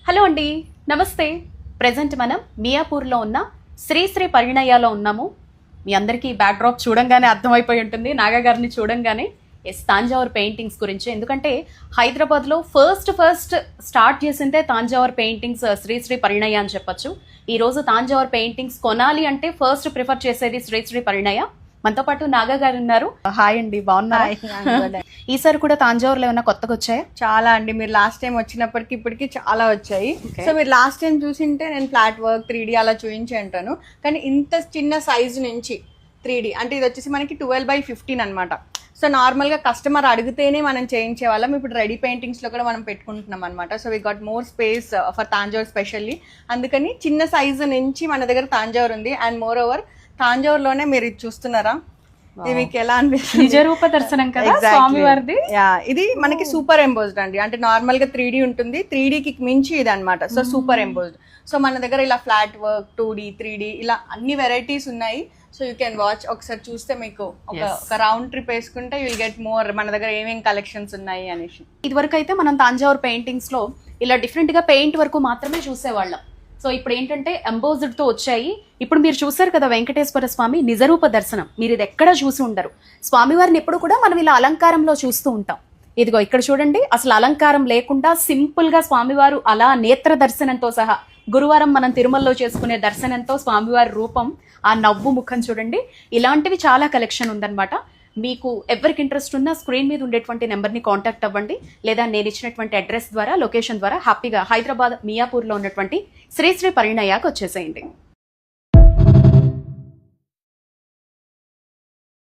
Hello అండి, నమస్తే. Present మనం మియాపూర్లో ఉన్న శ్రీ శ్రీ పరిణయాలో ఉన్నాము. మీ అందరికీ బ్యాక్ డ్రాప్ చూడంగానే అర్థమైపోయి ఉంటుంది, నాగా గారిని చూడంగానే. తాంజావూర్ పెయింటింగ్స్ గురించి, ఎందుకంటే హైదరాబాద్లో ఫస్ట్ స్టార్ట్ చేసిందే తాంజావూర్ పెయింటింగ్స్ శ్రీ శ్రీ పరిణయ అని చెప్పొచ్చు. ఈరోజు తాంజావూర్ పెయింటింగ్స్ కొనాలి అంటే ఫస్ట్ ప్రిఫర్ చేసేది శ్రీ శ్రీ పరిణయ. మనతో పాటు నాగా గారు ఉన్నారు. హాయ్ అండి, బాగున్నారు? ఈసారి కూడా తాంజావూర్లో ఏమైనా కొత్తగా వచ్చాయా? చాలా అండి. మీరు లాస్ట్ టైం వచ్చినప్పటికి ఇప్పటికి చాలా వచ్చాయి. సో మీరు లాస్ట్ టైం చూసింటే నేను ఫ్లాట్ వర్క్ 3D అలా చూపించి అంటాను, కానీ ఇంత చిన్న సైజు నుంచి 3D అంటే ఇది వచ్చేసి మనకి 12x15 అనమాట. సో నార్మల్గా కస్టమర్ అడిగితేనే మనం చేయించే వాళ్ళం. ఇప్పుడు రెడీ పెయింటింగ్స్లో కూడా మనం పెట్టుకుంటున్నాం అనమాట. So we got more space for Thanjavur specially. అందుకని చిన్న సైజు నుంచి మన దగ్గర తాంజావూర్ ఉంది. అండ్ మోర్ ఓవర్ తాంజావూర్లోనే మీరు ఇది చూస్తున్నారా, ఇది మీకు ఎలా అనిపిస్తుంది? నిజ రూప దర్శనం కదా స్వామి వారిది. ఇది మనకి సూపర్ ఎంబోజ్డ్ అండి. అంటే నార్మల్ గా 3D ఉంటుంది, 3Dకి మించి ఇది అనమాట. So super embossed. సో మన దగ్గర ఇలా ఫ్లాట్ వర్క్ 2D 3D ఇలా అన్ని వెరైటీస్ ఉన్నాయి. So you can watch. ఒకసారి చూస్తే మీకు ఒక రౌండ్ ట్రిప్ వేసుకుంటే యూ విల్ గెట్ మోర్ మన దగ్గర ఏమేమి కలెక్షన్స్ ఉన్నాయి అనేసి. ఇదివరకు అయితే మనం తాంజావూర్ పెయింటింగ్స్ లో ఇలా డిఫరెంట్ గా పెయింట్ వరకు మాత్రమే చూసేవాళ్ళం. సో ఇప్పుడు ఏంటంటే ఎంబోజ్డ్ తో వచ్చాయి. ఇప్పుడు మీరు చూసారు కదా వెంకటేశ్వర స్వామి నిజరూప దర్శనం, మీరు ఇది ఎక్కడ చూసి ఉండరు. స్వామివారిని ఎప్పుడు కూడా మనం ఇలా అలంకారంలో చూస్తూ ఉంటాం. ఇదిగో ఇక్కడ చూడండి, అసలు అలంకారం లేకుండా సింపుల్ గా స్వామివారు అలా నేత్ర దర్శనంతో సహా, గురువారం మనం తిరుమలలో చేసుకునే దర్శనంతో స్వామివారి రూపం, ఆ నవ్వు ముఖం చూడండి. ఇలాంటివి చాలా కలెక్షన్ ఉందన్నమాట. మీకు ఎవరికి ఇంట్రెస్ట్ ఉన్నా స్క్రీన్ మీద ఉండేటువంటి నెంబర్ని కాంటాక్ట్ అవ్వండి, లేదా నేను ఇచ్చినటువంటి అడ్రస్ ద్వారా, లొకేషన్ ద్వారా హ్యాపీగా హైదరాబాద్ మియాపూర్లో ఉన్నటువంటి శ్రీ శ్రీ పరిణయాకు వచ్చేసేయండి.